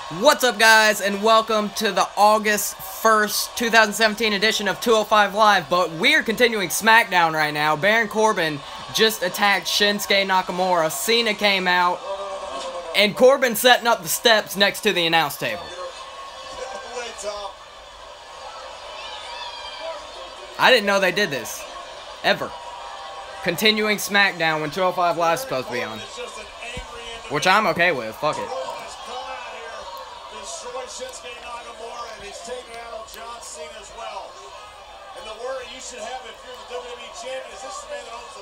What's up, guys, and welcome to the August 1st, 2017 edition of 205 Live, but we're continuing SmackDown right now. Baron Corbin just attacked Shinsuke Nakamura. Cena came out, and Corbin setting up the steps next to the announce table. I didn't know they did this. Ever. Continuing SmackDown when 205 Live is supposed to be on. Which I'm okay with. Fuck it. Shinsuke Nakamura, and he's taking out John Cena as well. And the worry you should have if you're the WWE champion is this the man that owns the...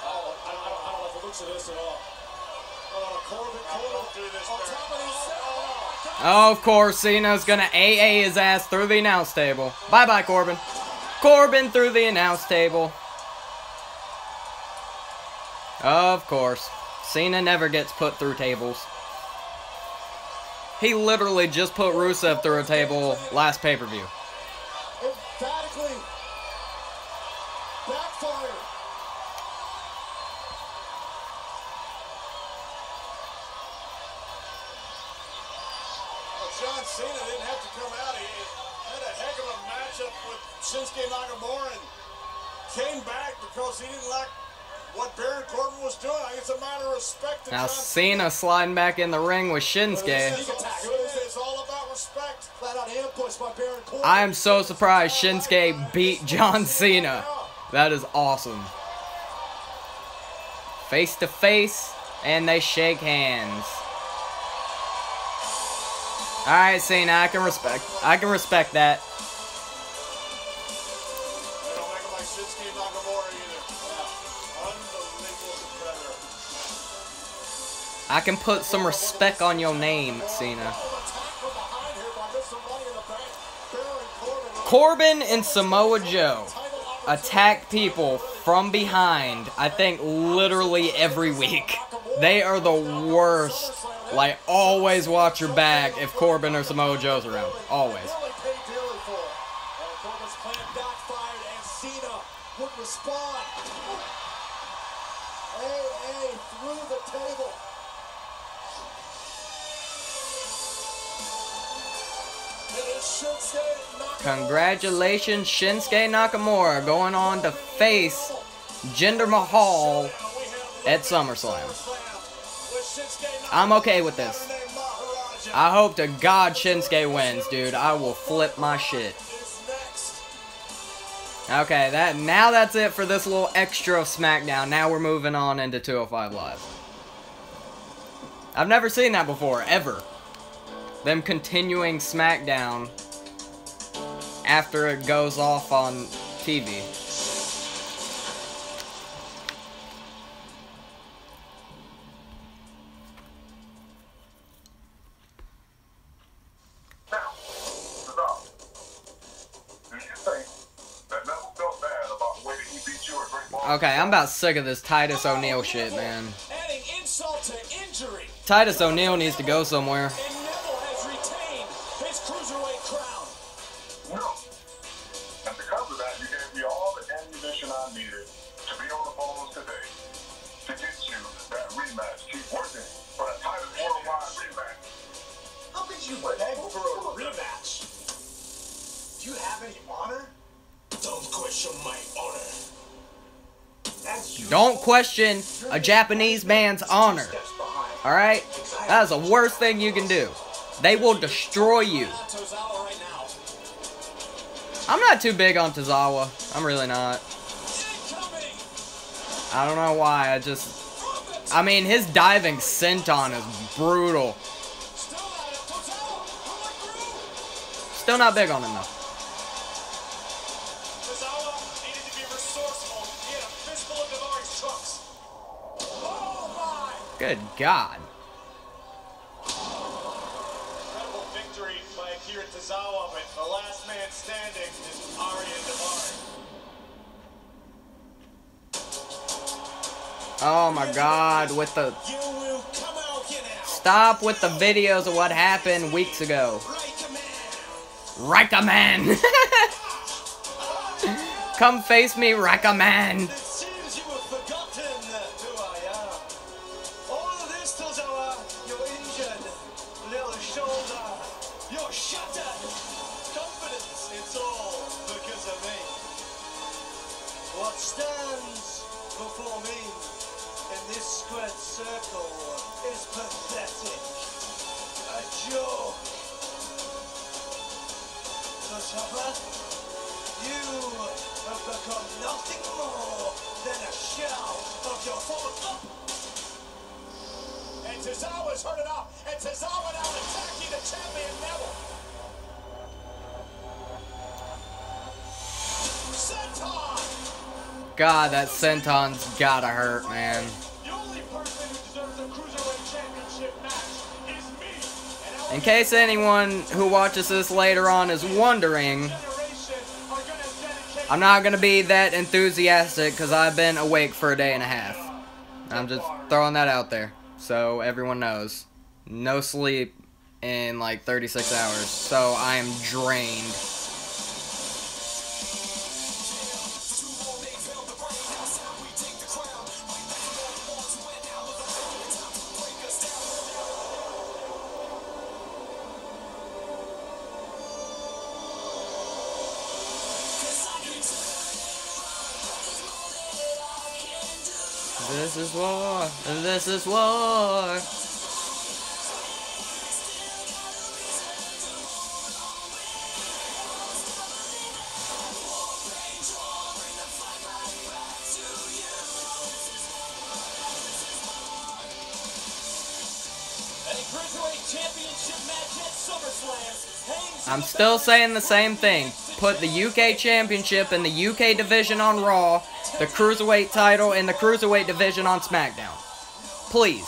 I don't like the looks of this at all. Corbin through this. Oh, of course, Cena's gonna AA his ass through the announce table. Bye-bye, Corbin. Corbin through the announce table. Of course. Cena never gets put through tables. He literally just put Rusev through a table last pay-per-view. Emphatically backfired. Well, John Cena didn't have to come out. He had a heck of a matchup with Shinsuke Nakamura and came back because he didn't like what Baron Corbin was doing. I think it's a matter of respect. Now Cena sliding back in the ring with Shinsuke. I am so surprised Shinsuke beat John Cena. That is awesome. Face to face, and they shake hands. Alright, Cena, I can respect that. I can put some respect on your name, Cena. Corbin and Samoa Joe attack people from behind, I think, literally every week. They are the worst. Like, always watch your back if Corbin or Samoa Joe's around. Always. Congratulations, Shinsuke Nakamura, going on to face Jinder Mahal at SummerSlam. I'm okay with this. I hope to God Shinsuke wins, dude. I will flip my shit. Okay, now that's it for this little extra of SmackDown. Now we're moving on into 205 Live. I've never seen that before, ever. Them continuing SmackDown after it goes off on TV. Okay, I'm about sick of this Titus O'Neil shit, man. Titus O'Neil needs to go somewhere. Do you have any honor? Don't question my honor. Don't question a Japanese man's honor. Alright? That is the worst thing you can do. They will destroy you. I'm not too big on Tozawa. I'm really not. I don't know why. I mean, his diving senton is brutal. Still not big on him, though. Good God. Incredible victory by Akira Tozawa, but the last man standing is Arya Daivari. Oh my God, with the... Stop with the videos of what happened weeks ago. Rika-man! Come face me, Rika-man! All of this, Tozawa, you're injured. before me in this squared circle is pathetic. A joke. The Chopper, you have become nothing more than a shell of your former. And Tozawa's heard enough, and Tozawa now attacking the champion Neville. Senton! God, that senton's gotta hurt, man. The only person who deserves a Cruiserweight Championship match is me. In case anyone who watches this later on is wondering, I'm not gonna be that enthusiastic because I've been awake for a day and a half. I'm just throwing that out there so everyone knows. No sleep in like 36 hours, so I am drained. This is war. This is war. I'm still saying the same thing. Put the UK Championship in the UK division on Raw, the Cruiserweight title in the Cruiserweight division on SmackDown. Please.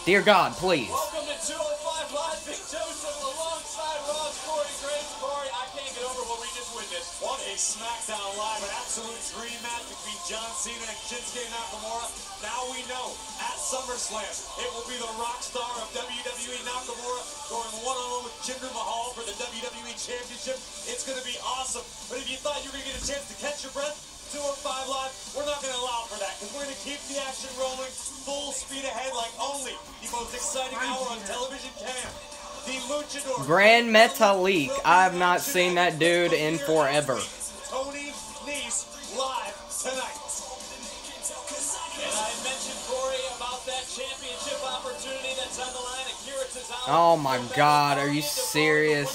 Dear God, please. Welcome to 205 Live, Big Joseph alongside Raw's Corey Graves. Corey, I can't get over what we just witnessed. What a SmackDown Live, an absolute dream match between John Cena and Shinsuke Nakamura. Now we know, at SummerSlam, it will be the rock star of WWE Nakamura going one-on-one with Jinder Mahal for the WWE Championship. It's going to be awesome. But if you thought you were going to get a chance to catch your breath, 205 Live, we're not going to allow for that because we're going to keep the action rolling full speed ahead like only the most exciting hour on television can. The Luchador. Grand Metalik. I have not seen that dude in forever. Tony Nese live tonight. And I mentioned, Corey, about that championship opportunity that's on the line. Akira Tozawa. Oh my God, are you serious?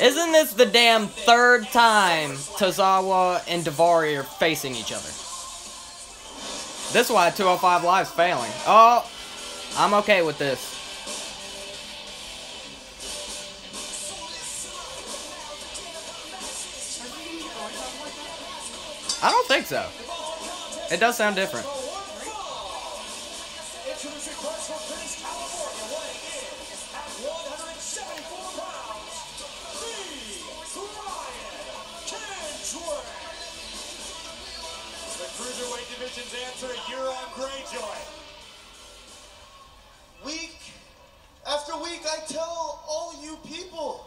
Isn't this the damn third time Tozawa and Daivari are facing each other? This is why 205 Live's failing. Oh, I'm okay with this. I don't think so. It does sound different. Cruiserweight Division's answer, Euron Greyjoy. Week after week, I tell all you people,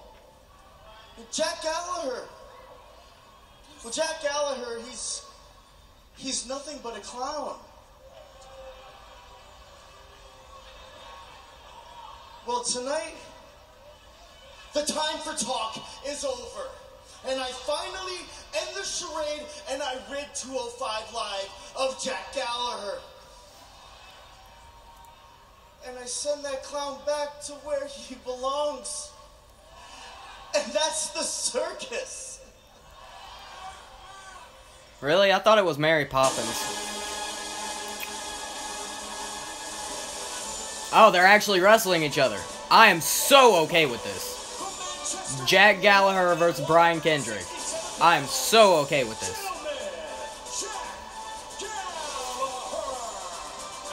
Jack Gallagher. Well, Jack Gallagher, he's nothing but a clown. Well, tonight, the time for talk is over. And I finally end the charade, and I rid 205 Live of Jack Gallagher. And I send that clown back to where he belongs. And that's the circus. Really? I thought it was Mary Poppins. Oh, they're actually wrestling each other. I am so okay with this. Jack Gallagher versus Brian Kendrick. I am so okay with this. Now,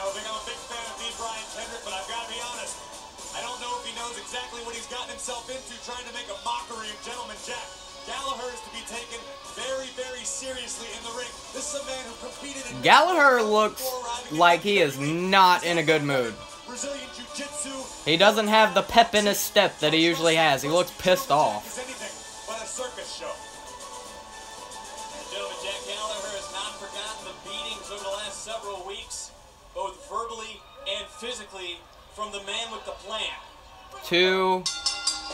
I think I'm a big fan of Brian Kendrick, but I've got to be honest. I don't know if he knows exactly what he's gotten himself into trying to make a mockery of Gentleman Jack. Gallagher is to be taken very, very seriously in the ring. This is a man who competed in Gallagher looks like he is not in a good mood. Brazilian Jiu-Jitsu. He doesn't have the pep in his step that he usually has. He looks pissed off. Is anything but a circus show. Gentlemen, Jack Gallagher has not forgotten the beatings over the last several weeks, both verbally and physically, from the man with the plan. Two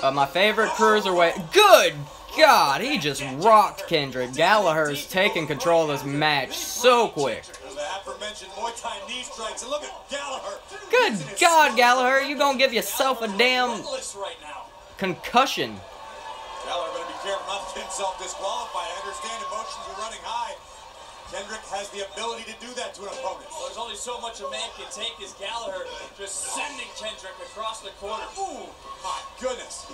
of my favorite cruiserweight. Good God, he just rocked Kendrick. Gallagher's taking control of this match so quick. The aforementioned Muay Thai knee strikes, and look at Gallagher. Good God, Gallagher, you gonna give yourself a damn Right now. concussion. Gallagher better be careful not to get himself disqualified. I understand emotions are running high. Kendrick has the ability to do that to an opponent. Well, there's only so much a man can take as Gallagher just sending Kendrick across the corner. Ooh, my goodness.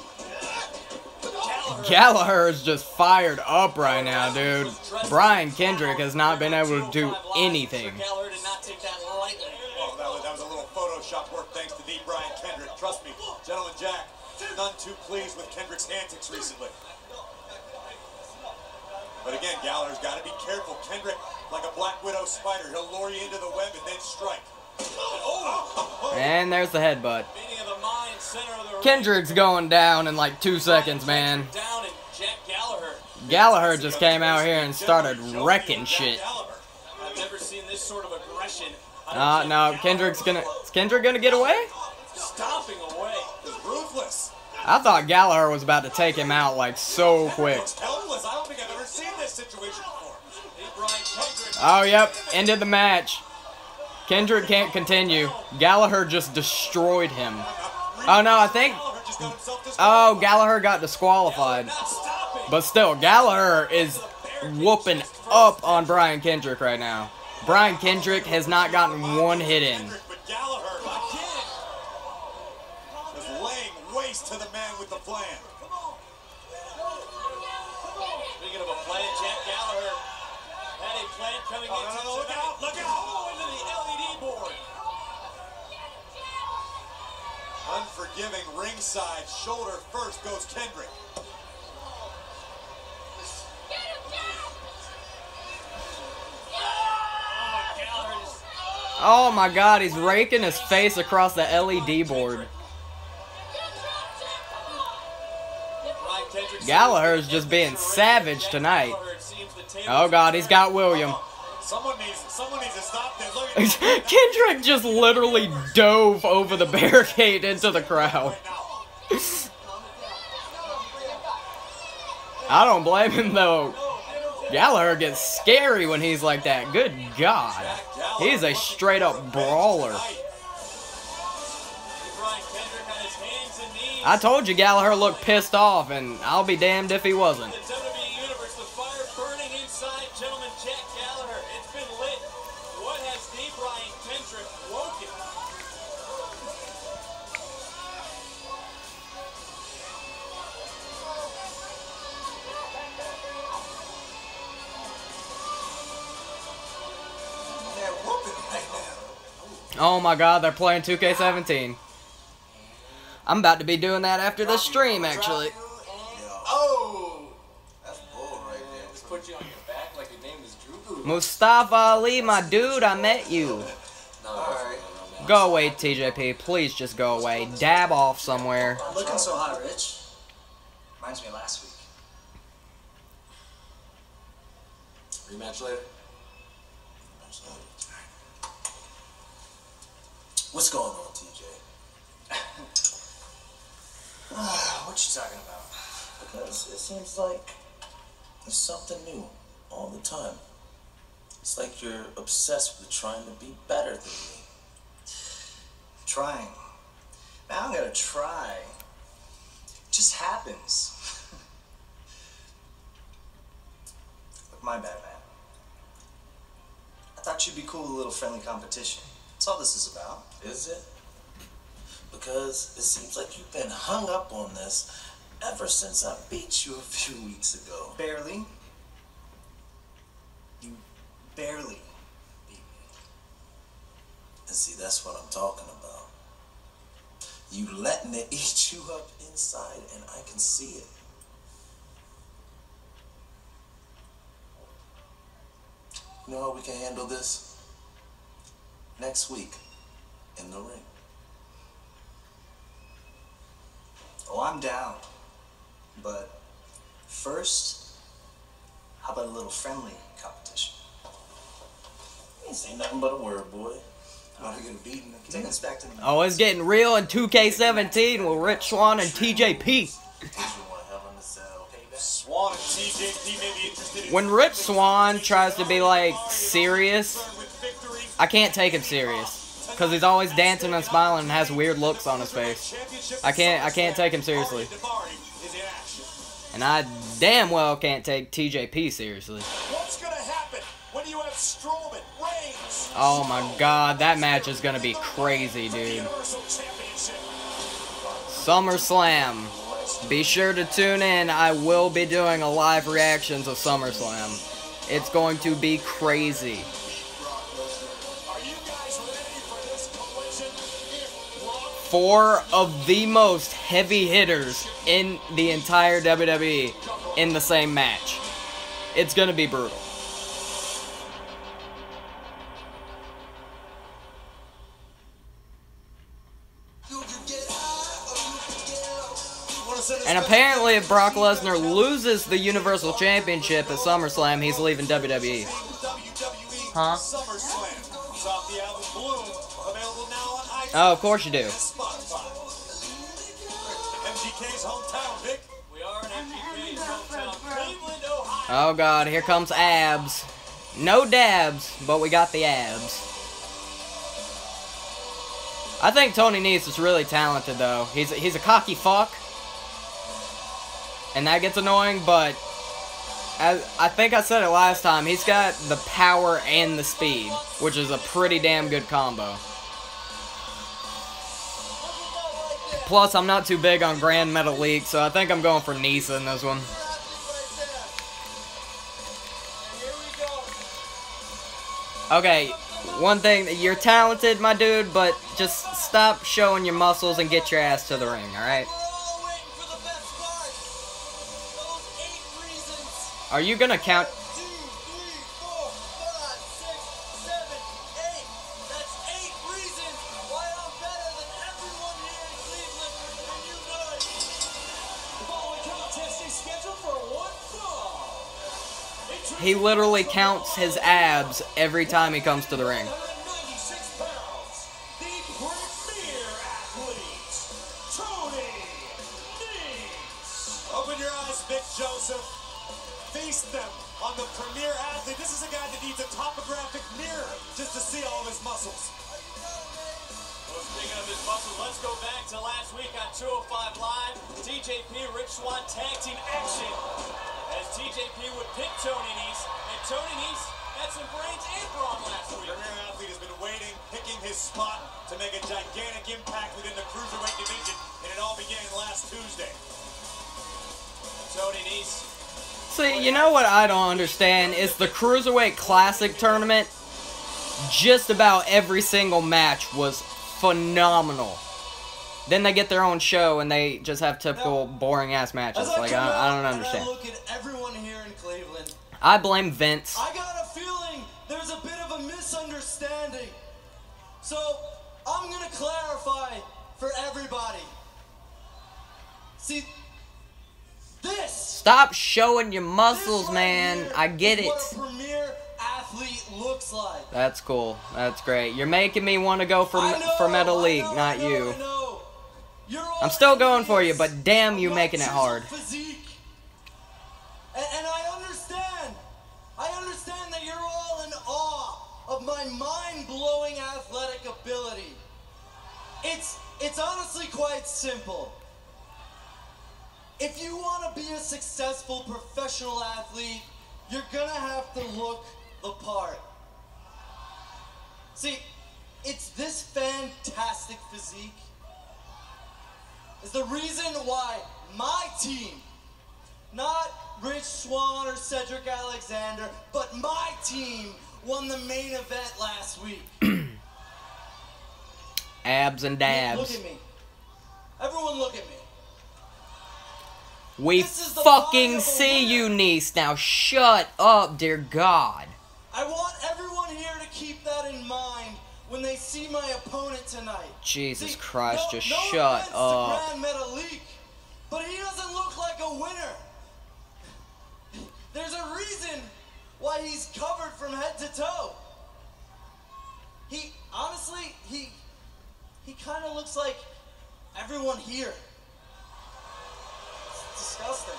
Gallagher is just fired up right now, dude. Brian Kendrick has not been able to do anything. Gallagher did not take that lightly. Well, that was a little Photoshop work thanks to the Brian Kendrick. Trust me, Gentleman Jack, none too pleased with Kendrick's antics recently. But again, Gallagher's got to be careful. Kendrick, like a Black Widow spider, he'll lure you into the web and then strike. And there's the headbutt. Kendrick's going down in like 2 seconds, man. Gallagher just came out here and started wrecking shit. I've never seen this sort of aggression. No, is Kendrick gonna get away? Stomping away. Ruthless. I thought Gallagher was about to take him out like so quick. Helpless. I don't think I've ever seen this situation before. Oh, yep, ended the match. Kendrick can't continue. Gallagher just destroyed him. Oh, no, I think... Oh, Gallagher got disqualified. But still, Gallagher is whooping up on Brian Kendrick right now. Brian Kendrick has not gotten one hit in. But Gallagher, again, just laying waste to the man with the plan. Speaking of a plan, Jack Gallagher had a plan coming into no, look out, look out! Oh, into the LED board. Unforgiving ringside, shoulder first goes Kendrick. Oh my God, he's raking his face across the LED board. Gallagher's just being savage tonight. Oh God, he's got William. Someone needs to stop this. Kendrick just literally dove over the barricade into the crowd. I don't blame him though. Gallagher gets scary when he's like that. Good God. He's a straight up brawler. I told you Gallagher looked pissed off, and I'll be damned if he wasn't. The WWE Universe, the fire burning inside Gentleman Jack Gallagher. It's been lit. What has the Brian Kendrick woken? They're whooping right now. Oh my God, they're playing 2K17. I'm about to be doing that after this stream, actually. Oh! That's bull right there. Just put you on your back like your name is Drew. Mustafa Ali, my dude, I met you. Alright. Go away, TJP. Please just go away. Dab off somewhere. Looking so hot, Rich. Reminds me of last week. Rematch later. What's going on, TJ? What you talking about? Because it seems like there's something new all the time. It's like you're obsessed with trying to be better than me. Trying? Man, I'm gonna try. It just happens. Look, my bad, man. I thought you'd be cool with a little friendly competition. That's all this is about. Is it? Because it seems like you've been hung up on this ever since I beat you a few weeks ago. Barely. You barely beat me. And see, that's what I'm talking about. You letting it eat you up inside, and I can see it. You know how we can handle this? Next week, in the ring. Oh, I'm down. But first, how about a little friendly competition? You ain't saying nothing but a word, boy. I'm not gonna beat him. Take us back to the... Oh, it's getting real in 2K17 with Rich Swann and TJP. Swan. Swann and TJP may be interested in... When Rich Swann tries to be, like, serious, I can't take him serious. Because he's always dancing and smiling and has weird looks on his face. I can't take him seriously. And I damn well can't take TJP seriously. What's gonna happen when you have Strowman, Reigns? Oh my god, that match is gonna be crazy, dude. SummerSlam. Be sure to tune in. I will be doing a live reactions of SummerSlam. It's going to be crazy. Are you guys ready for this collision? If 4 of the most heavy hitters in the entire WWE in the same match. It's gonna be brutal. And apparently if Brock Lesnar loses the Universal Championship at SummerSlam, he's leaving WWE. Huh? Oh, of course you do. MGK's hometown, Vic. We are in MGK's hometown, Cleveland, Ohio. Oh god, here comes abs. No dabs, but we got the abs. I think Tony Nese is really talented though. He's a cocky fuck. And that gets annoying, but as I think I said it last time, he's got the power and the speed, which is a pretty damn good combo. Plus, I'm not too big on Grand Metalik, so I think I'm going for Nisa in this one. Okay, one thing, you're talented, my dude, but just stop showing your muscles and get your ass to the ring, alright? Are you gonna count? 2, 3, 4, 5, 6, 7, 8. That's 8 reasons why I'm better than everyone here in Cleveland, and you know it. The following contest is scheduled for one fall. He literally counts his abs every time he comes to the ring. 196 pounds, the premier athlete, Tony Nese. Open your eyes, Vic Joseph. Feast them on the premier athlete. This is a guy that needs a topographic mirror just to see all of his muscles. Well, speaking of his muscles, let's go back to last week on 205 Live. TJP, Rich Swann tag team action as TJP would pick Tony Nese. And Tony Nese had some brains and brawn last week. The premier athlete has been waiting, picking his spot to make a gigantic impact within the cruiserweight division, and it all began last Tuesday. Tony Nese. See, you know what I don't understand is the Cruiserweight Classic tournament, just about every single match was phenomenal. Then they get their own show and they just have typical boring-ass matches. Like, I don't understand. I look at everyone here in Cleveland. I blame Vince. I got a feeling there's a bit of a misunderstanding. So, I'm gonna clarify for everybody. See, this. Stop showing your muscles, This right man. here I get is it. what a premier athlete looks like. That's cool. That's great. You're making me want to go for Metal League, not you. I know. You're all I'm still going for you, envious but damn you of making it my hard. physique. And I understand. I understand that you're all in awe of my mind-blowing athletic ability. It's honestly quite simple. If you want to be a successful professional athlete, you're gonna have to look the part. See, it's this fantastic physique is the reason why my team, not Rich Swann or Cedric Alexander, but my team won the main event last week. Abs and dabs. Look at me. Everyone look at me. We This is the fucking body of a see winner. you, Niece. Now shut up, dear God. I want everyone here to keep that in mind when they see my opponent tonight. Jesus See, Christ, no, just no shut offense up. to Grand Metalik, but he doesn't look like a winner. There's a reason why he's covered from head to toe. He honestly, he kind of looks like everyone here. It's disgusting.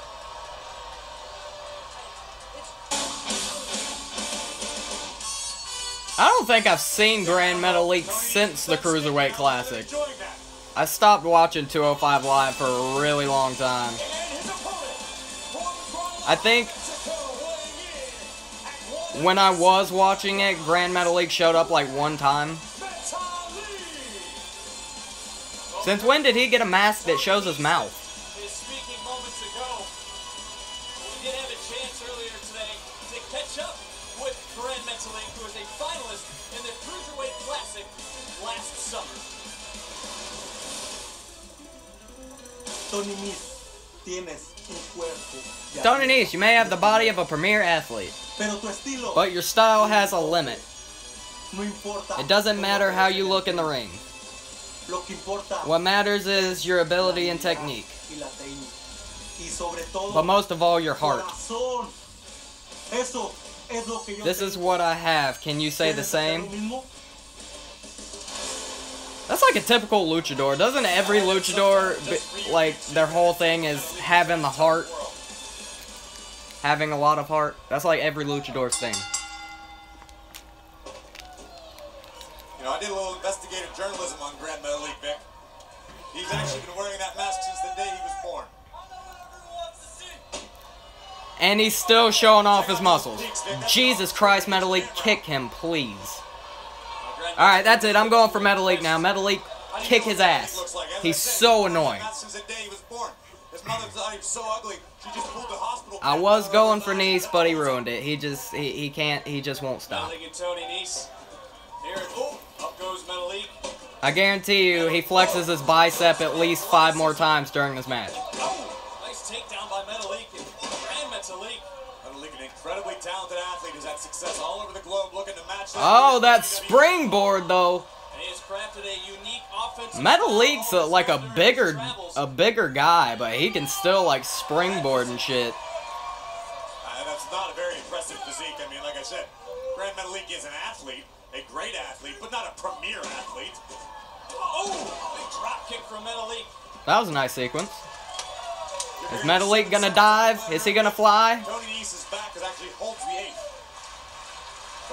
I don't think I've seen Grand Metalik since the Cruiserweight Classic. I stopped watching 205 Live for a really long time. I think when I was watching it, Grand Metalik showed up like one time. Since when did he get a mask that shows his mouth? Speaking moments ago, we did have a chance earlier today to catch up with Grand Metalik, who was a finalist in the Cruiserweight Classic last summer. Tony Nese, tienes un cuerpo. Tony Nese, you may have the body of a premier athlete, Pero tu estilo but your style has a limit. no importa. It doesn't matter how you look in the ring. Lo que importa What matters is your ability and technique, y la técnica. Y sobre todo, but most of all, your heart. corazón. Eso es lo que yo This is what I have. Can you say the same? ¿Lo mismo? That's like a typical luchador. Doesn't every luchador, like, their whole thing is having the heart? Having a lot of heart? That's like every luchador's thing. You know, I did a little investigative journalism on Grand Metalik, Vic. He's actually been wearing that mask since the day he was born. And he's still showing off his muscles. Jesus Christ, Metalik, kick him, please. Alright, that's it. I'm going for Metalik now. Metalik, kick his ass. He's so annoying. I was going for Nese, but he ruined it. He just wwon't stop. I guarantee you, he flexes his bicep at least 5 more times during this match. Nice takedown by Metalik and Grand Metalik. Metalik, an incredibly talented athlete, who's had success all over the globe, looking to match that. Oh, that springboard though. And he has crafted a unique offensive Metalik's like a bigger guy, but he can still like springboard and shit. That's not a very impressive physique. I mean, like I said, Grand Metalik is an athlete, a great athlete, but not a premier athlete. Oh, big drop kick from Metalik. That was a nice sequence. Is Metalik gonna dive? Is he gonna fly? Tony Nese's back actually holds the 8.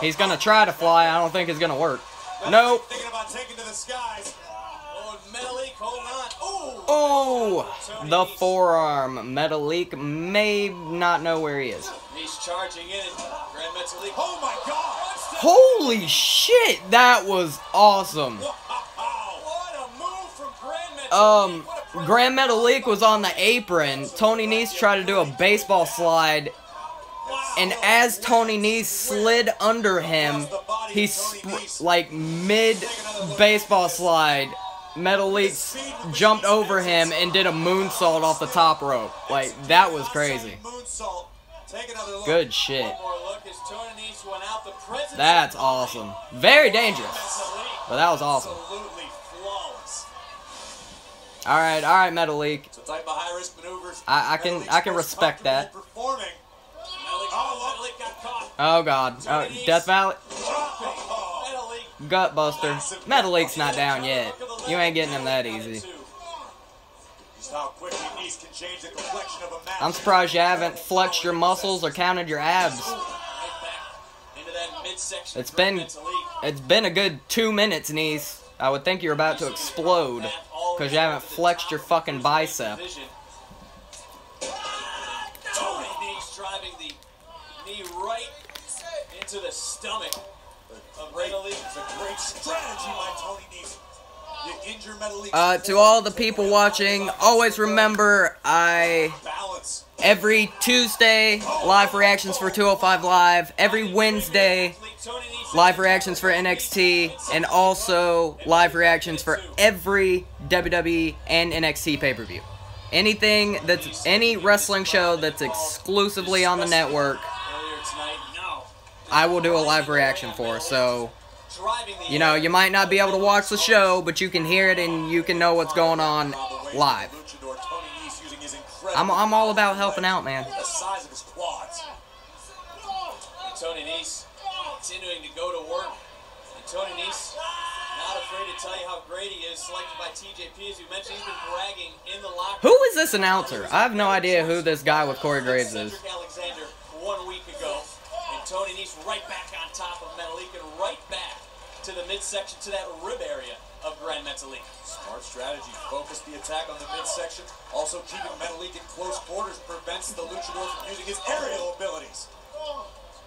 He's gonna try to fly. I don't think it's gonna work. Nope. Thinking about taking to the skies. Oh, Metalik, hold on. Oh, the forearm. Metalik may not know where he is. He's charging in. Grand Metalik. Oh my God! Holy shit, that was awesome. What a move from Grand Metalik. Grand Metalik was on the apron. Tony Nese tried to do a baseball slide, and as Tony Nese slid under him, he like mid baseball slide, Metalik jumped over him and did a moonsault off the top rope. Like, that was crazy. Good shit. That's awesome. Very dangerous, but that was awesome. All right, Metalik. I can respect that. Oh God, Death Valley. Gutbuster. Metalik's not down yet. You ain't getting him that easy. I'm surprised you haven't flexed your muscles or counted your abs. It's been a good 2 minutes, Nese. I would think you're about to explode because you haven't flexed your fucking bicep. Tony Nese driving the knee right into the stomach of Metalik. It's a great strategy by Tony Nese. You injure Metalik. To all the people watching, always remember every Tuesday, live reactions for 205 Live. Every Wednesday, live reactions for NXT. And also, live reactions for every WWE and NXT pay-per-view. Any wrestling show that's exclusively on the network, I will do a live reaction for. So, you know, you might not be able to watch the show, but you can hear it and you can know what's going on live. I'm all about helping out, man. Tony Nese continuing to go to work. And Tony Nese not afraid to tell you how great he is. Selected by TJP, as you mentioned, he's been bragging in the locker room. Who is this announcer? I have no idea who this guy with Corey Graves is. Alexander 1 week ago. And Tony Nese right back on top of Metalik and right back to the midsection, to that rib area of Grand Metalik. Smart strategy. Focus the attack on the midsection. Also keeping Metalik in close quarters prevents the luchador from using his aerial abilities.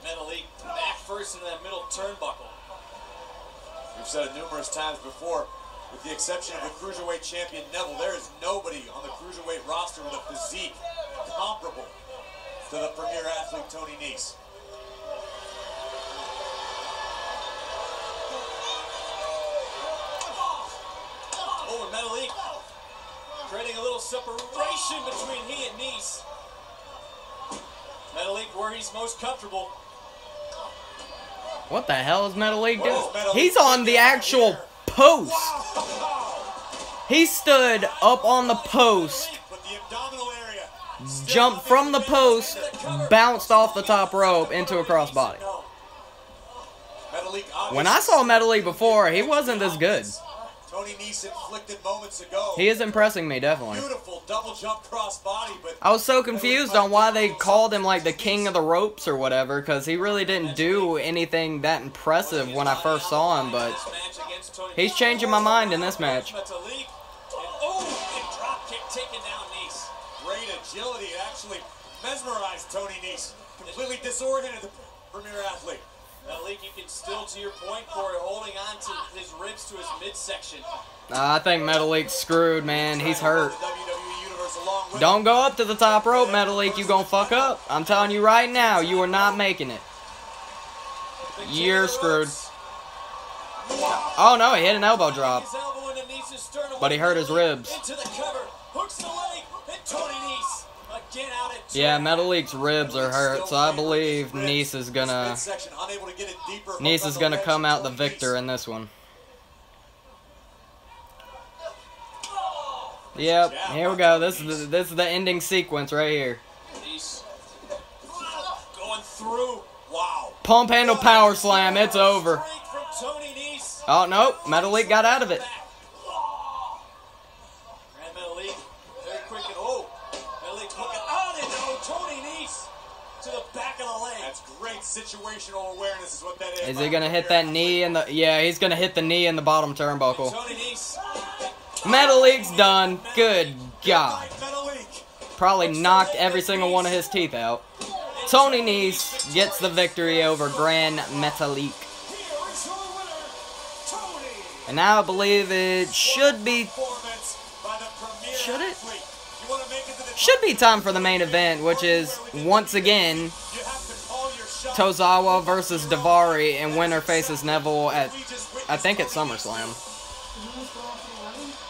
Metalik back first into that middle turnbuckle. We've said it numerous times before, with the exception of the Cruiserweight champion Neville, there is nobody on the Cruiserweight roster with a physique comparable to the premier athlete Tony Nese. Oh, and Metalik creating a little separation between he and Nese. Metalik where he's most comfortable. What the hell is Metalik doing? Metalik He's on the actual post. He stood up on the post, But the abdominal area jumped from the post, bounced off the top rope into a crossbody. Metalik When I saw Metalik before, he wasn't this good. Tony Nese inflicted moments ago. He is impressing me, definitely. Beautiful double jump crossbody, but I was so confused on why they called him like the king of the ropes or whatever, because he really didn't do anything that impressive when I first saw him, but he's changing my mind in this match. Metalik, and drop kick taking down Nese. great agility. It actually mesmerized Tony Nese. Completely disoriented the premier athlete. Metalik, you can still, to your point, Corey, holding on to his ribs to his midsection. I think Metalik's screwed, man. He's hurt. WWE Universe along with Don't go up to the top rope, Metalik. You gonna fuck up. I'm telling you right now, you are not making it. You're screwed. Oh no, he hit an elbow drop. His elbow into Nese's sternum. But he hurt his ribs. Into the cover. Hooks the leg. And Tony Nese again out at two. Yeah, Metalik's ribs are hurt, so I believe Nese is gonna come out the victor in this one. Yep, here we go. This is the ending sequence right here. Nese going through. Wow. Pump handle power slam. It's over. Straight from Tony Nese. Oh no, Metalik got out of it. And Metalik very quick and Metalik hooking out and Tony Nese to the back of the leg. That's great situational awareness is what that is. Is he gonna hit that knee in the? Yeah, he's gonna hit the knee in the bottom turnbuckle. Tony Nese. Metalik's done. Good God. Metalik. Probably knocked every single one of his teeth out. Tony Nese gets the victory over Grand Metalik. And now I believe it should be... Should it? Should be time for the main event, which is, once again, Tozawa versus Daivari, and winner faces Neville at, I think, at SummerSlam.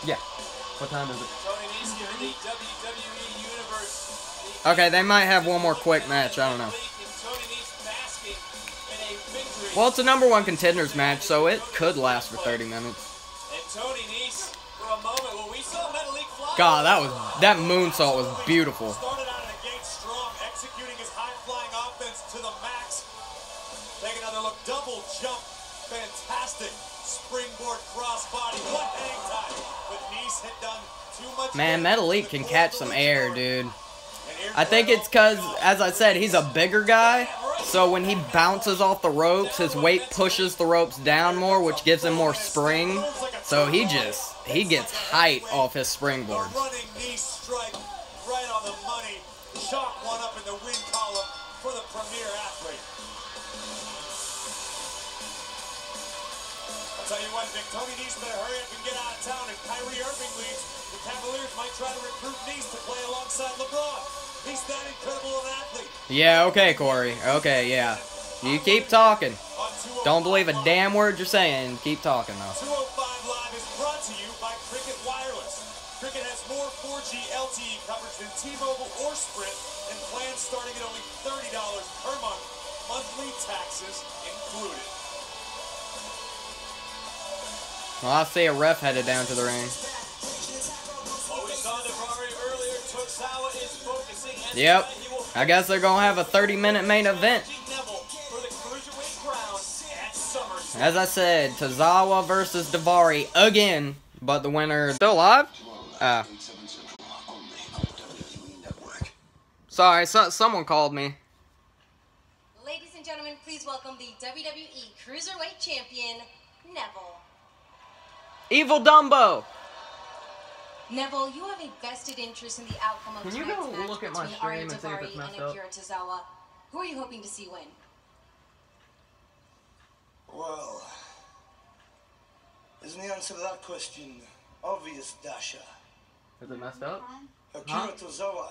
Yeah. What time is it? Tony Nese in the WWE Universe. Okay, they might have one more quick match. I don't know. Tony Nese basking in a victory. Well, it's a #1 contenders match, so it could last for 30 minutes. And Tony Nese, for a moment, when we saw Metalik fly. God, that moonsault was beautiful. Started out of the gate strong, executing his high-flying offense to the max. Take another look, double jump, fantastic springboard crossbody. What hang time, but Nese had done too much. Man, Metalik can catch some air, dude. I think it's because, as I said, he's a bigger guy, so when he bounces off the ropes, his weight pushes the ropes down more, which gives him more spring. So he gets height off his springboard. Running knee strike right on the money. Chalk one up in the win column for the premier athlete. I'll tell you what, Vic, Tony Nese better hurry up and get out of town. If Kyrie Irving leaves, the Cavaliers might try to recruit Nese to play alongside LeBron. He's that incredible an athlete. Yeah, okay, Corey. Okay, yeah. You keep talking. Don't believe a damn word you're saying. Keep talking, though. 205 Live is brought to you by Cricket Wireless. Cricket has more 4G LTE coverage than T-Mobile or Sprint, and plans starting at only $30 per month, monthly taxes included. Well, I see a ref headed down to the ring. Well, we saw Daivari earlier. Tozawa is focusing. Yep. I guess they're going to have a 30-minute main event. For the cruiserweight crown at SummerSlam. As I said, Tozawa versus Daivari again, but the winner still alive? Sorry, someone called me. Ladies and gentlemen, please welcome the WWE Cruiserweight Champion, Neville. Evil Dumbo! Neville, you have a vested interest in the outcome of Can you tonight's go match look at my between stream Arya and see if Daivari it's and messed up? Akira Tozawa. Who are you hoping to see win? Well, isn't the answer to that question obvious, Dasha? Is it messed up? Akira Tozawa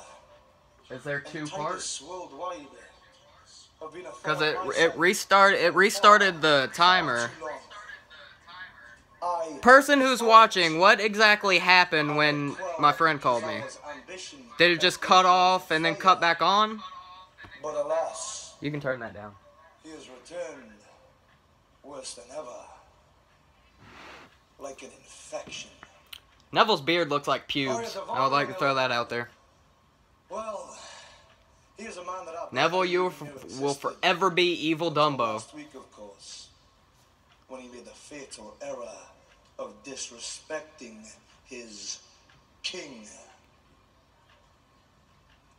Is there two and parts? Titus worldwide have been a Because thorn in my it side restarted the for timer. too long. I Person who's watching, what exactly happened when my friend called me? Did it just cut off and then cut back on? But alas, You can turn that down. he has returned worse than ever. Like an infection. Neville's beard looks like pubes. I would like to throw that out there. Well, he is a man that I've Neville, you never knew will existed. forever be Evil Dumbo. Last week, of course, when he made the fatal error of disrespecting his king.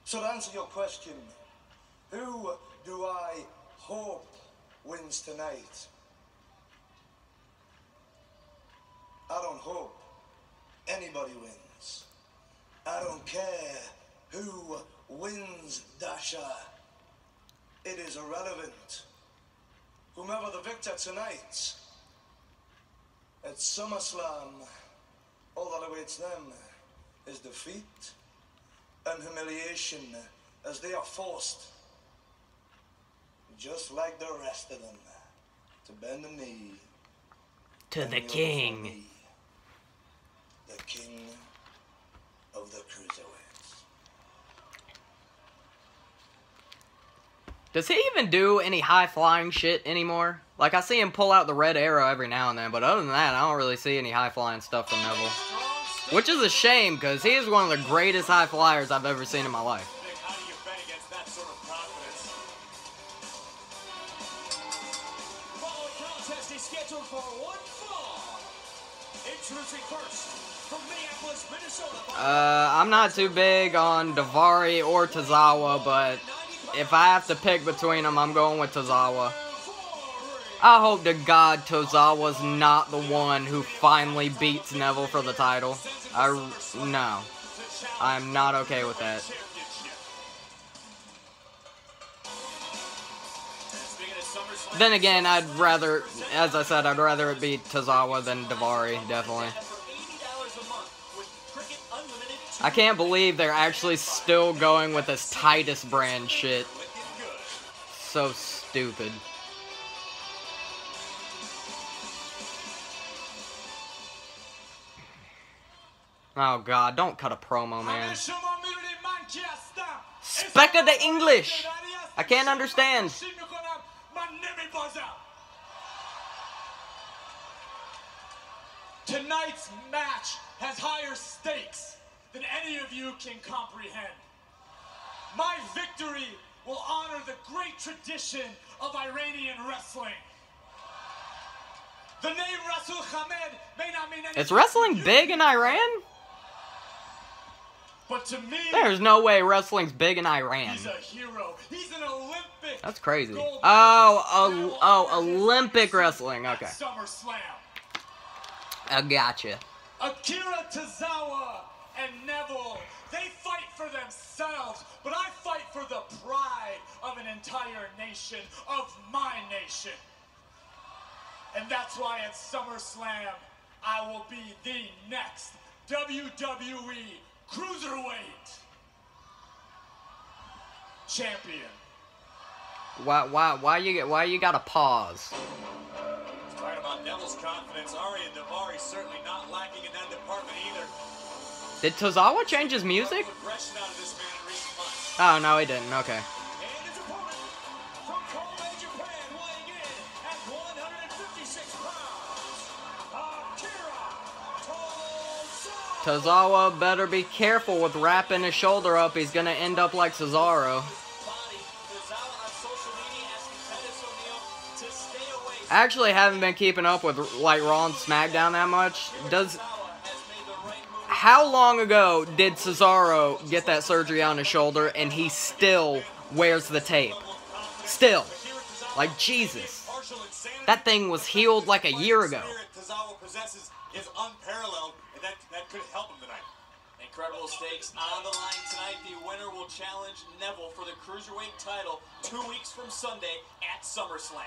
So to answer your question, who do I hope wins tonight? I don't hope anybody wins. I don't care who wins, Dasha. It is irrelevant. Whomever the victor tonight, at SummerSlam, all that awaits them is defeat and humiliation as they are forced, just like the rest of them, to bend the knee To and the kneel before king. me, the king of the cruiserweights. Does he even do any high-flying shit anymore? Like, I see him pull out the red arrow every now and then, but other than that, I don't really see any high-flying stuff from Neville. Which is a shame, because he is one of the greatest high flyers I've ever seen in my life. Nick, how do you bet against that sort of confidence? Following contest is scheduled for one fall. Introducing first from Minneapolis, Minnesota. I'm not too big on Daivari or Tozawa, but if I have to pick between them, I'm going with Tozawa. I hope to God Tozawa's not the one who finally beats Neville for the title. No. I'm not okay with that. Then again, I'd rather, as I said, I'd rather it be Tozawa than Daivari, definitely. I can't believe they're actually still going with this Titus brand shit. So stupid. Oh god, don't cut a promo, man. Speck of the English! I can't understand. Tonight's match has higher stakes than any of you can comprehend. My victory will honor the great tradition of Iranian wrestling. The name Rasul Hamed may not mean anything. Is wrestling to you, big in Iran? but to me, There's no way wrestling's big in Iran. he's a hero. He's an Olympic. That's crazy. gold Oh, medalist. Olympic wrestling. Okay. At SummerSlam. I gotcha. Akira Tozawa and Neville, they fight for themselves, but I fight for the pride of an entire nation, of my nation. And that's why at SummerSlam, I will be the next WWE Cruiserweight Champion. Why you gotta pause? Talking about Neville's confidence, Arya Daivari certainly not lacking in that department either. Did Tozawa change his music? Aggression out of this man in recent months. Oh, no, he didn't. Okay. And his opponent from Kobe, Japan, weighing in at 156 pounds, Akira Tozawa. Tozawa better be careful with wrapping his shoulder up. He's gonna end up like Cesaro. I actually haven't been keeping up with like Raw and SmackDown that much. How long ago did Cesaro get that surgery on his shoulder and he still wears the tape? Still. Like, Jesus. That thing was healed like a year ago. Tozawa possesses is unparalleled, and that could help him tonight. Incredible stakes on the line tonight. The winner will challenge Neville for the Cruiserweight title 2 weeks from Sunday at SummerSlam.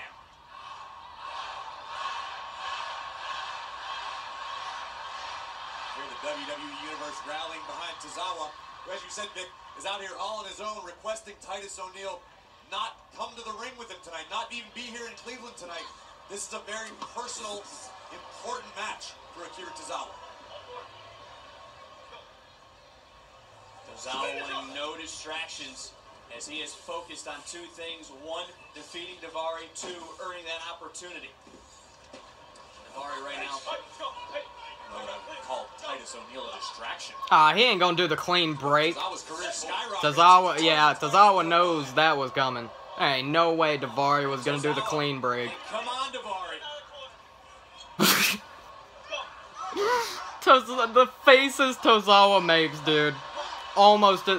Here the WWE Universe rallying behind Tozawa, who, as you said, Vic, is out here all on his own, requesting Titus O'Neil not come to the ring with him tonight, not even be here in Cleveland tonight. This is a very personal, important match for Akira Tozawa. Tozawa wanting no distractions as he is focused on two things. One, defeating Daivari. Two, earning that opportunity. Daivari right now, what I would call Titus O'Neil a distraction. He ain't gonna do the clean break. Tozawa's career skyrocketed. Tozawa knows that was coming. There ain't no way Daivari was gonna do the clean break. Come on, Daivari. The faces Tozawa makes, dude. Almost,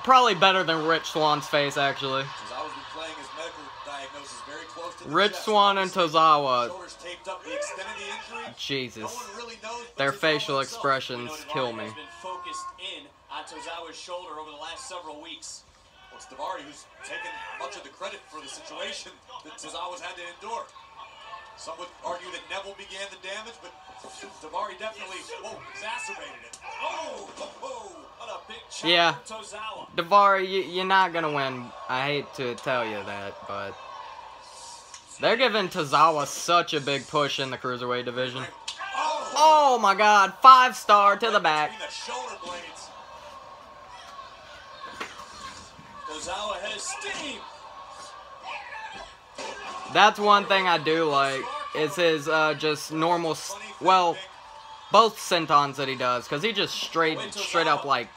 probably better than Rich Swan's face, actually. Tozawa's been playing his medical diagnosis very close to the Rich chest. Swan and Tozawa. Shoulders taped up, the extent of the injury. Jesus. No one really knows but Their Tozawa facial himself. expressions kill me. Has been focused in on Tozawa's shoulder over the last several weeks. Well, it's Daivari who's taken much of the credit for the situation that Tozawa's had to endure. Some would argue that Neville began the damage, but Daivari definitely exacerbated it. What a big chop Yeah. from Tozawa. Daivari, you're not gonna win. I hate to tell you that, but they're giving Tozawa such a big push in the Cruiserweight division. Oh my God, 5-star to the back. Between the shoulder blades. Tozawa has steam. That's one thing I do like, is his just normal, well, both sentons that he does, because he just straight up, like,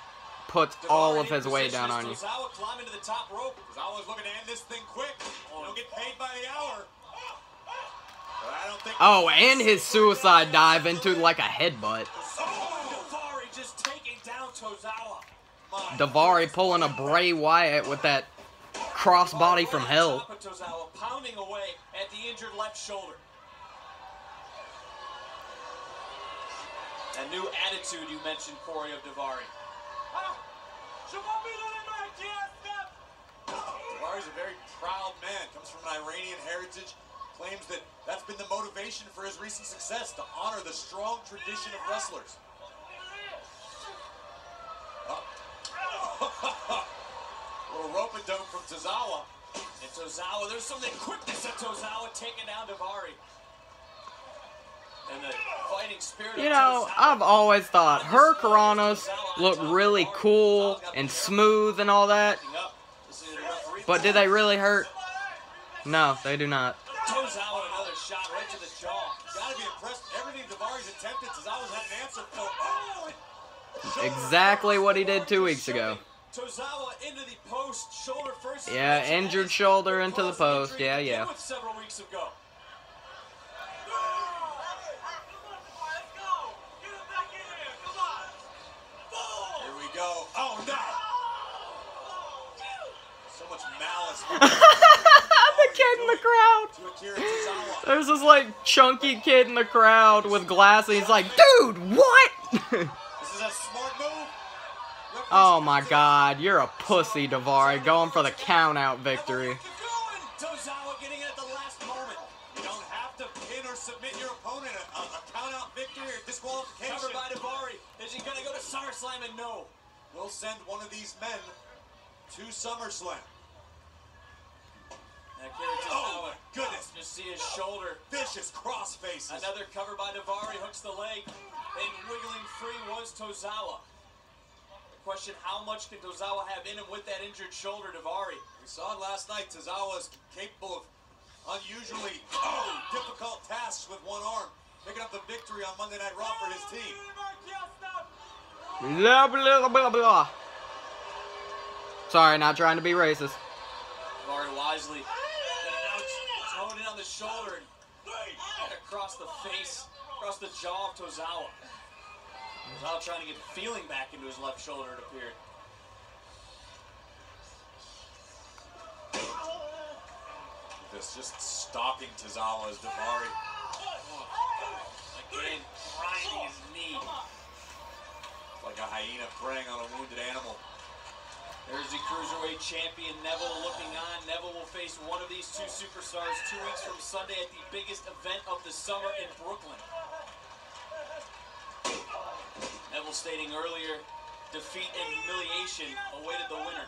puts all of his weight down on you. Tozawa climbing to the top rope. Tozawa's looking to end this thing quick. Don't get paid by the hour. But I don't think Oh, and his suicide dive into, like, a headbutt. Daivari just taking down Tozawa. Daivari pulling a Bray Wyatt with that crossbody from hell. Top of Tozawa pounding away at the injured left shoulder. That new attitude you mentioned, Corey, of Daivari. Daivari's a very proud man. Comes from an Iranian heritage. Claims that that's been the motivation for his recent success, to honor the strong tradition of wrestlers. Little rope-a-dope from Tozawa. And Tozawa, there's something quickness at Tozawa taking down Daivari. And the fighting spirit You of know, Tozawa. I've always thought Hurricanranas look really cool and smooth and all that, but do they really hurt? No, they do not. Tozawa, another shot right to the jaw. Gotta be impressed. Everything Daivari's attempted, Tozawa's had an answer for. Exactly what he did 2 weeks ago. Tozawa into the post, shoulder first. Yeah, injured shoulder into the post. Yeah, yeah. Several weeks ago. Here we go. Oh, no. So much malice. The kid in the crowd. To Akira Tozawa. There's this, like, chunky kid in the crowd with glasses. He's like, dude, what? This is a smart move. Oh my God, you're a pussy, Daivari, going for the count-out victory. Tozawa getting it at the last moment. You don't have to pin or submit your opponent. A count-out victory or disqualification. Covered by Daivari. Is he going to go to SummerSlam? And no. We'll send one of these men to SummerSlam. Oh, my goodness. Just see his shoulder. Vicious cross faces. Another cover by Daivari, hooks the leg. And wiggling free was Tozawa. The question, how much can Tozawa have in him with that injured shoulder, Daivari? We saw it last night. Tozawa is capable of unusually difficult tasks with one arm. Picking up the victory on Monday Night Raw for his team. Blah, blah, blah, blah. Sorry, not trying to be racist. Daivari wisely. Throwing it on the shoulder and across the face, across the jaw of Tozawa. Tozawa trying to get feeling back into his left shoulder, it appeared. this, just stalking Tozawa as Davari. Again, grinding his knee. Like a hyena preying on a wounded animal. There's the Cruiserweight champion, Neville, looking on. Neville will face one of these two superstars 2 weeks from Sunday at the biggest event of the summer in Brooklyn. Neville stating earlier, defeat and humiliation awaited the winner.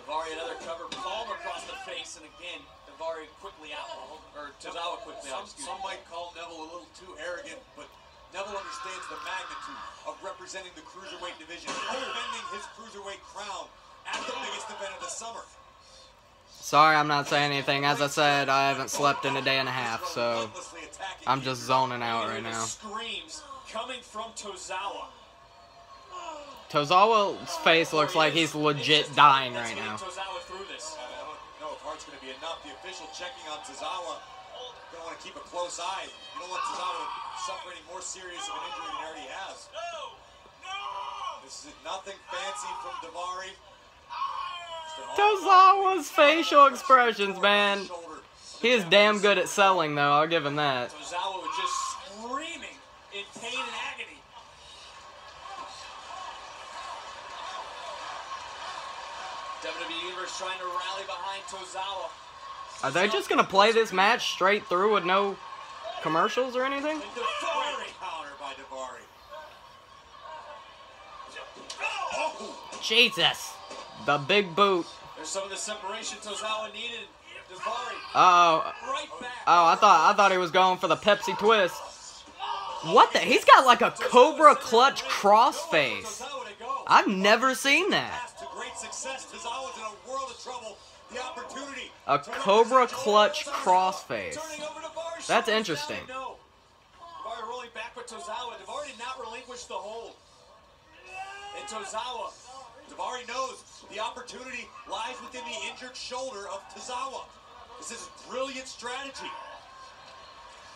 Davari another cover, palm across the face, and again, Davari quickly out. Or Tozawa quickly out, Some might call Neville a little too arrogant, but Neville understands the magnitude of representing the Cruiserweight division, defending his Cruiserweight crown at the biggest event of the summer. Sorry, I'm not saying anything. As I said, I haven't slept in a day and a half, so I'm just zoning out right now. Screams coming from Tozawa. Tozawa's face looks like he's legit dying right now. Tozawa through this. I don't know if heart's going to be enough. The official checking on Tozawa. Going to want to keep a close eye. You don't want Tozawa to suffer any more serious of an injury than he already has. This is nothing fancy from Davari. Tozawa's facial expressions, man. He is damn good at selling, though. I'll give him that. Tozawa was just screaming in pain and agony. WWE Universe trying to rally behind Tozawa. Are they just going to play this match straight through with no commercials or anything? And Davari. Counter by Davari. Jesus. The big boot. There's some of the separation Tozawa needed. Davari. Uh-oh. Right back. Oh, I thought he was going for the Pepsi twist. What the? He's got like a Cobra Clutch crossface. Tozawa to go. I've never seen that. To great success, Tozawa's in a world of trouble. The opportunity. A Cobra Clutch crossface. Turning over Davari. That's interesting. No. Davari rolling back with Tozawa. Davari did not relinquish the hold. And Tozawa. Davari knows the opportunity lies within the injured shoulder of Tozawa. This is brilliant strategy.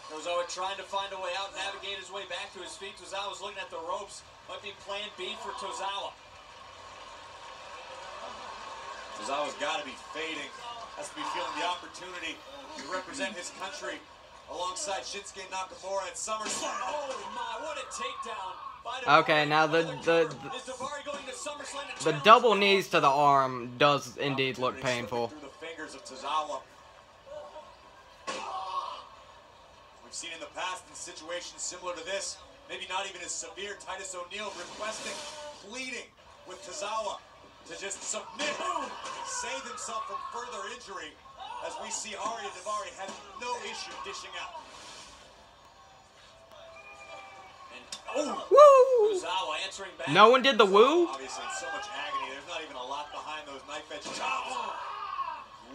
Tozawa trying to find a way out, navigate his way back to his feet. Tozawa's looking at the ropes. Might be plan B for Tozawa. Tozawa's got to be fading. Has to be feeling the opportunity to represent his country alongside Shinsuke Nakamura at SummerSlam. Oh my, what a takedown. by Davari. Okay, now Is Davari going to SummerSlam to the challenge double knees to the arm does indeed look painful. Through the fingers of Tozawa. We've seen in the past in situations similar to this, maybe not even as severe, Titus O'Neil requesting, pleading with Tozawa to just submit, save himself from further injury, as we see Arya Davari has no issue dishing out. Woo! Tozawa answering back. No one did the woo? Obviously, in so much agony, there's not even a lot behind those knife-edge chops.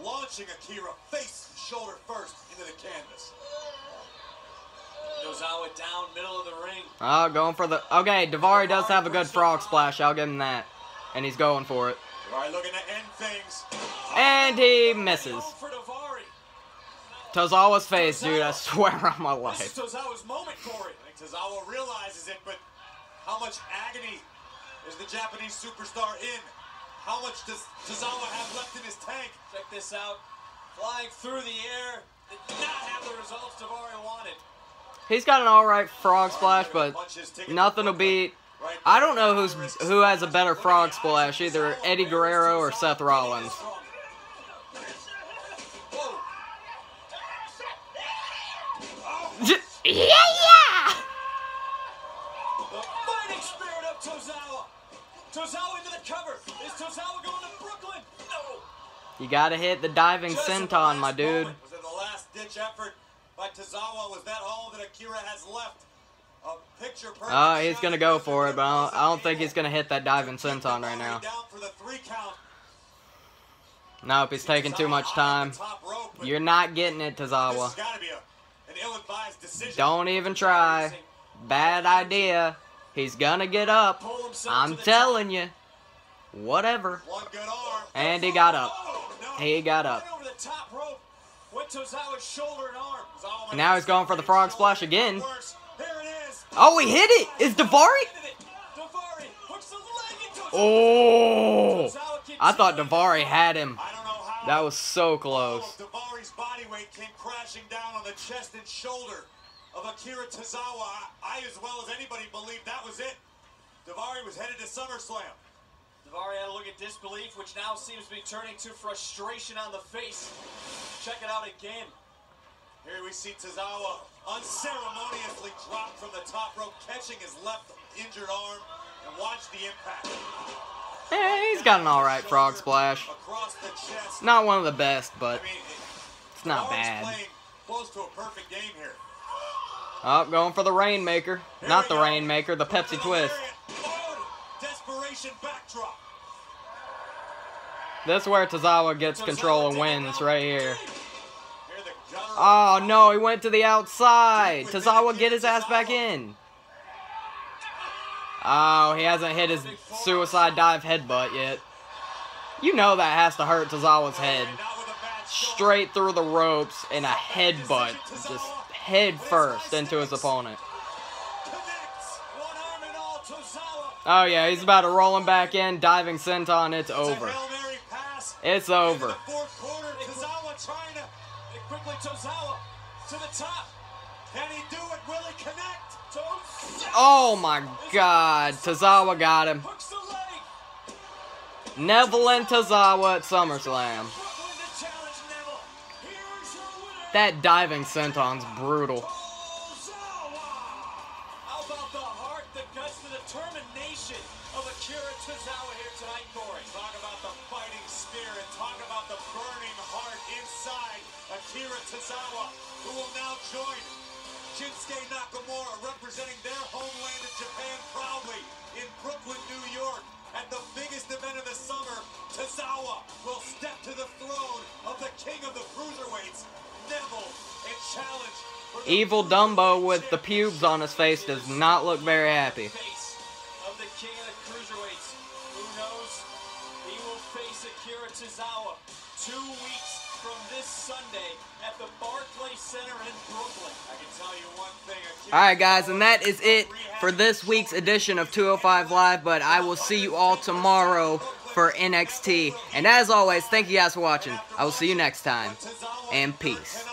Launching Akira face, shoulder first, into the canvas. Tozawa down, middle of the ring. Oh, going for the... Okay, Davari does have a good frog splash. I'll give him that. And he's going for it. Davari looking to end things. And he misses. For Davari. Tozawa's face, dude. I swear on my This life. is Tozawa's moment, Corey. I think Tozawa realizes it, but how much agony is the Japanese superstar in? How much does Tozawa have left in his tank? Check this out. Flying through the air. Did not have the results Davari wanted. He's got an alright frog splash, but nothing will beat... I don't know who has a better frog splash, either Eddie Guerrero or Seth Rollins. Yeah! The fighting spirit of Tozawa. Tozawa into the cover. Is Tozawa going to Brooklyn? No. You gotta hit the diving senton, my dude. Was it the last-ditch effort by Tozawa? Was that all that Akira has left? A picture-perfect Oh, he's shot gonna of go Mr. for it, but Rivers I don't think he's gonna hit that diving Keep senton right now. Down for the 3 count. Nope, he's taking too much time. You're not getting it, This Tozawa. has got to be an ill-advised decision. Don't even try. Bad idea. He's gonna get up. Pull himself I'm to the telling you. Whatever. One good arm. And he got up. Oh, no. He got up. Right over the top rope. Went Tozawa's shoulder and arm. Tozawa Now he's going for the frog splash again. Worse. Here it is. Oh, he hit it! Is Davari? Davari hooks the leg into Oh! Tozawa I thought continuing. Davari had him. I don't know That was so close. Daivari body weight came crashing down on the chest and shoulder of Akira Tozawa. I as well as anybody believed that was it. Daivari was headed to SummerSlam. Daivari had a look at disbelief, which now seems to be turning to frustration on the face. Check it out again. Here we see Tozawa unceremoniously dropped from the top rope, catching his left injured arm, and watch the impact. He's got an alright frog splash. Across the chest. Not one of the best, but I mean, it's not Daivari bad. playing close to a perfect game here. Oh, going for the Rainmaker. Not the Rainmaker, the Pepsi Twist. Desperation backdrop. This is where Tozawa gets control and wins, right here. Oh, no, he went to the outside. Tozawa, get his ass back in. Oh, he hasn't hit his suicide dive headbutt yet. You know that has to hurt Tozawa's head. Straight through the ropes and a headbutt. Just head first into his opponent. Oh yeah, he's about to roll him back in, diving senton, it's over. It's over. Quickly Tozawa to the top. Can he do it? Will he connect? Oh my god, Tozawa got him. Neville and Tozawa at SummerSlam. That diving senton's brutal. How about the heart, the guts, the determination of Akira Tozawa here tonight, Corey? Talk about the fighting spirit. Talk about the burning heart inside Akira Tozawa, who will now join Shinsuke Nakamura, representing their homeland of Japan proudly in Brooklyn, New York. At the biggest event of the summer, Tozawa will step to the throne of the king of the cruiserweights, Neville, and challenge for the Evil Dumbo with the pubes on his face does not look very happy. Face of the king of the cruiserweights. Who knows? He will face Akira Tozawa 2 weeks from this Sunday at the Barclays Center in Brooklyn. I can tell you one thing. Alright guys, and that is it for this week's edition of 205 Live, but I will see you all tomorrow for NXT. And as always, thank you guys for watching. I will see you next time, and peace.